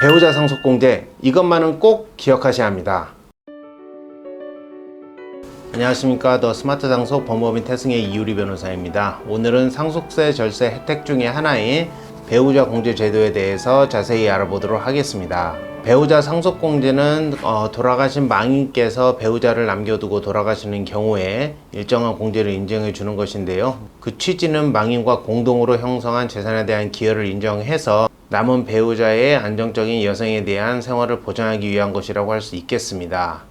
배우자 상속공제, 이것만은 꼭 기억하셔야 합니다. 안녕하십니까. 더 스마트 상속 법무법인 태승의 이유리 변호사입니다. 오늘은 상속세 절세 혜택 중에 하나인 배우자 공제 제도에 대해서 자세히 알아보도록 하겠습니다. 배우자 상속공제는 돌아가신 망인께서 배우자를 남겨두고 돌아가시는 경우에 일정한 공제를 인정해 주는 것인데요. 그 취지는 망인과 공동으로 형성한 재산에 대한 기여를 인정해서 남은 배우자의 안정적인 여성에 대한 생활을 보장하기 위한 것이라고 할 수 있겠습니다.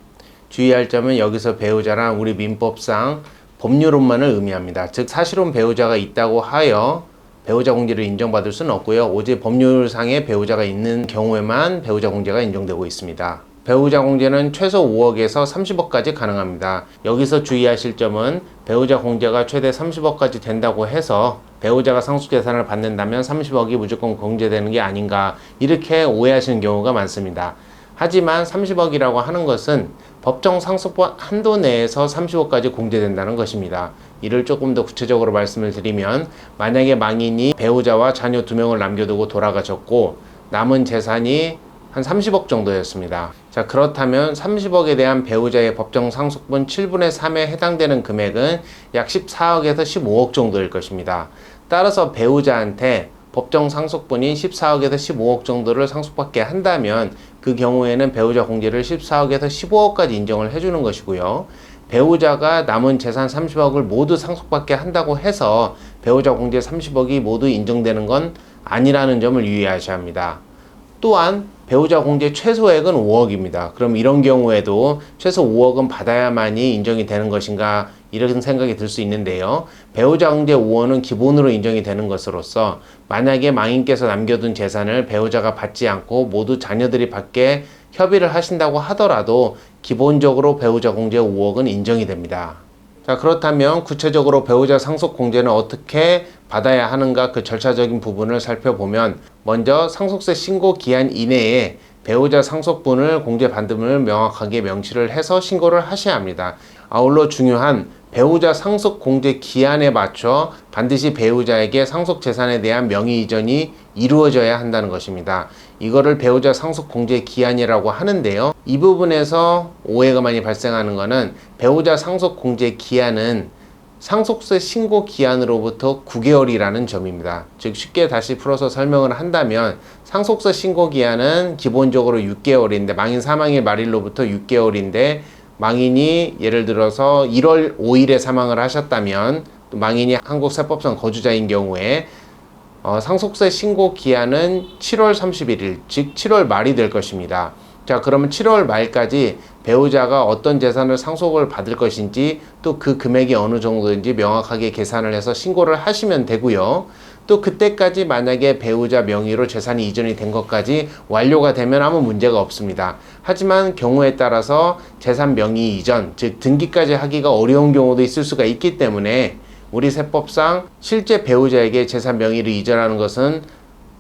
주의할 점은 여기서 배우자란 우리 민법상 법률혼만을 의미합니다. 즉 사실혼 배우자가 있다고 하여 배우자 공제를 인정받을 수는 없고요. 오직 법률상의 배우자가 있는 경우에만 배우자 공제가 인정되고 있습니다. 배우자 공제는 최소 5억에서 30억까지 가능합니다. 여기서 주의하실 점은 배우자 공제가 최대 30억까지 된다고 해서 배우자가 상속재산을 받는다면 30억이 무조건 공제되는 게 아닌가, 이렇게 오해하시는 경우가 많습니다. 하지만 30억이라고 하는 것은 법정 상속법 한도 내에서 30억까지 공제된다는 것입니다. 이를 조금 더 구체적으로 말씀을 드리면, 만약에 망인이 배우자와 자녀 2명을 남겨두고 돌아가셨고 남은 재산이 한 30억 정도였습니다. 자, 그렇다면 30억에 대한 배우자의 법정 상속분 7분의 3에 해당되는 금액은 약 14억에서 15억 정도일 것입니다. 따라서 배우자한테 법정 상속분인 14억에서 15억 정도를 상속받게 한다면 그 경우에는 배우자 공제를 14억에서 15억까지 인정을 해주는 것이고요. 배우자가 남은 재산 30억을 모두 상속받게 한다고 해서 배우자 공제 30억이 모두 인정되는 건 아니라는 점을 유의하셔야 합니다. 또한 배우자 공제 최소액은 5억입니다. 그럼 이런 경우에도 최소 5억은 받아야만이 인정이 되는 것인가, 이런 생각이 들 수 있는데요. 배우자 공제 5억은 기본으로 인정이 되는 것으로서 만약에 망인께서 남겨둔 재산을 배우자가 받지 않고 모두 자녀들이 받게 협의를 하신다고 하더라도 기본적으로 배우자 공제 5억은 인정이 됩니다. 자, 그렇다면 구체적으로 배우자 상속 공제는 어떻게 받아야 하는가, 그 절차적인 부분을 살펴보면, 먼저 상속세 신고 기한 이내에 배우자 상속분을 공제받음을 명확하게 명시를 해서 신고를 하셔야 합니다. 아울러 중요한 배우자 상속 공제 기한에 맞춰 반드시 배우자에게 상속 재산에 대한 명의 이전이 이루어져야 한다는 것입니다. 이거를 배우자 상속 공제 기한이라고 하는데요. 이 부분에서 오해가 많이 발생하는 것은 배우자 상속 공제 기한은 상속세 신고 기한으로부터 9개월이라는 점입니다. 즉 쉽게 다시 풀어서 설명을 한다면, 상속세 신고 기한은 기본적으로 6개월인데 망인 사망일 말일로부터 6개월인데, 망인이 예를 들어서 1월 5일에 사망을 하셨다면, 또 망인이 한국세법상 거주자인 경우에 상속세 신고 기한은 7월 31일, 즉 7월 말이 될 것입니다. 자, 그러면 7월 말까지 배우자가 어떤 재산을 상속을 받을 것인지, 또 그 금액이 어느 정도인지 명확하게 계산을 해서 신고를 하시면 되고요. 또 그때까지 만약에 배우자 명의로 재산이 이전이 된 것까지 완료가 되면 아무 문제가 없습니다. 하지만 경우에 따라서 재산 명의 이전, 즉 등기까지 하기가 어려운 경우도 있을 수가 있기 때문에 우리 세법상 실제 배우자에게 재산 명의를 이전하는 것은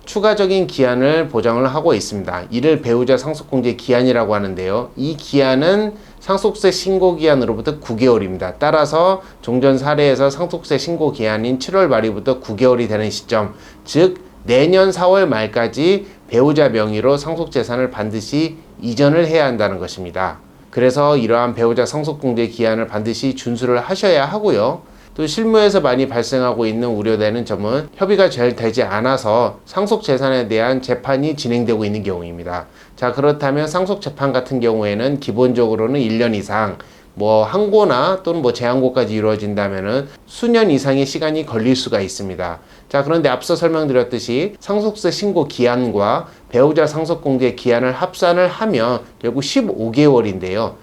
추가적인 기한을 보장을 하고 있습니다. 이를 배우자 상속공제 기한이라고 하는데요. 이 기한은 상속세 신고 기한으로부터 9개월입니다. 따라서 종전 사례에서 상속세 신고 기한인 7월 말이부터 9개월이 되는 시점, 즉 내년 4월 말까지 배우자 명의로 상속재산을 반드시 이전을 해야 한다는 것입니다. 그래서 이러한 배우자 상속공제 기한을 반드시 준수를 하셔야 하고요. 또 실무에서 많이 발생하고 있는 우려되는 점은 협의가 잘 되지 않아서 상속재산에 대한 재판이 진행되고 있는 경우입니다. 자, 그렇다면 상속재판 같은 경우에는 기본적으로는 1년 이상, 항고나 또는 재항고까지 이루어진다면은 수년 이상의 시간이 걸릴 수가 있습니다. 자, 그런데 앞서 설명드렸듯이 상속세 신고 기한과 배우자 상속공제 기한을 합산을 하면 결국 15개월인데요.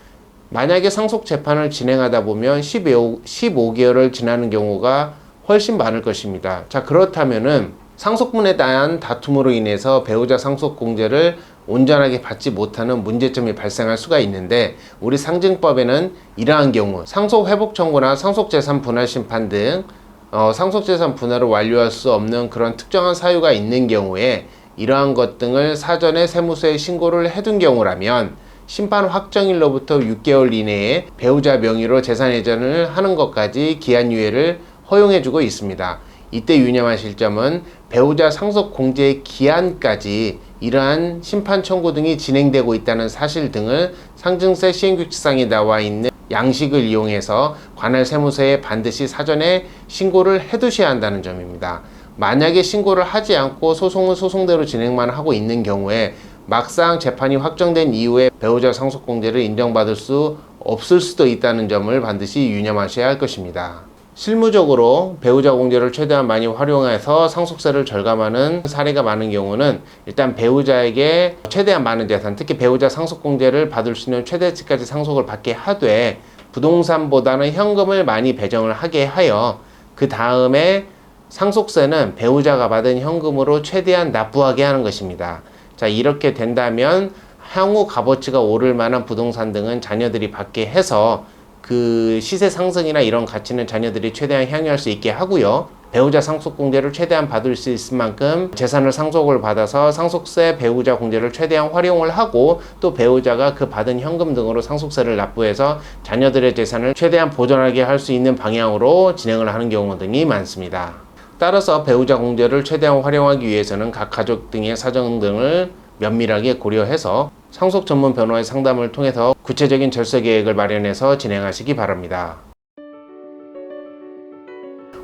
만약에 상속재판을 진행하다 보면 15개월을 지나는 경우가 훨씬 많을 것입니다. 자, 그렇다면은 상속분에 대한 다툼으로 인해서 배우자 상속공제를 온전하게 받지 못하는 문제점이 발생할 수가 있는데, 우리 상증법에는 이러한 경우 상속회복 청구나 상속재산 분할 심판 등 상속재산 분할을 완료할 수 없는 그런 특정한 사유가 있는 경우에 이러한 것 등을 사전에 세무서에 신고를 해둔 경우라면 심판 확정일로부터 6개월 이내에 배우자 명의로 재산 이전을 하는 것까지 기한 유예를 허용해주고 있습니다. 이때 유념하실 점은 배우자 상속 공제의 기한까지 이러한 심판 청구 등이 진행되고 있다는 사실 등을 상증세 시행규칙상에 나와 있는 양식을 이용해서 관할 세무서에 반드시 사전에 신고를 해두셔야 한다는 점입니다. 만약에 신고를 하지 않고 소송은 소송대로 진행만 하고 있는 경우에 막상 재판이 확정된 이후에 배우자 상속공제를 인정받을 수 없을 수도 있다는 점을 반드시 유념하셔야 할 것입니다. 실무적으로 배우자 공제를 최대한 많이 활용해서 상속세를 절감하는 사례가 많은 경우는 일단 배우자에게 최대한 많은 재산, 특히 배우자 상속공제를 받을 수 있는 최대치까지 상속을 받게 하되 부동산보다는 현금을 많이 배정을 하게 하여 그 다음에 상속세는 배우자가 받은 현금으로 최대한 납부하게 하는 것입니다. 자, 이렇게 된다면 향후 값어치가 오를 만한 부동산 등은 자녀들이 받게 해서 그 시세 상승이나 이런 가치는 자녀들이 최대한 향유할 수 있게 하고요. 배우자 상속공제를 최대한 받을 수 있을 만큼 재산을 상속을 받아서 상속세 배우자 공제를 최대한 활용을 하고 또 배우자가 그 받은 현금 등으로 상속세를 납부해서 자녀들의 재산을 최대한 보존하게 할 수 있는 방향으로 진행을 하는 경우 등이 많습니다. 따라서 배우자 공제를 최대한 활용하기 위해서는 각 가족 등의 사정 등을 면밀하게 고려해서 상속 전문 변호사의 상담을 통해서 구체적인 절세 계획을 마련해서 진행하시기 바랍니다.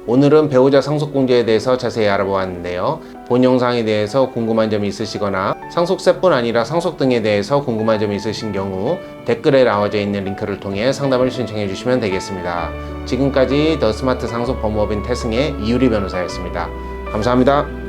오늘은 배우자 상속공제에 대해서 자세히 알아보았는데요. 본 영상에 대해서 궁금한 점이 있으시거나 상속세뿐 아니라 상속 등에 대해서 궁금한 점이 있으신 경우 댓글에 나와져 있는 링크를 통해 상담을 신청해 주시면 되겠습니다. 지금까지 더 스마트 상속 법무법인 태승의 이유리 변호사였습니다. 감사합니다.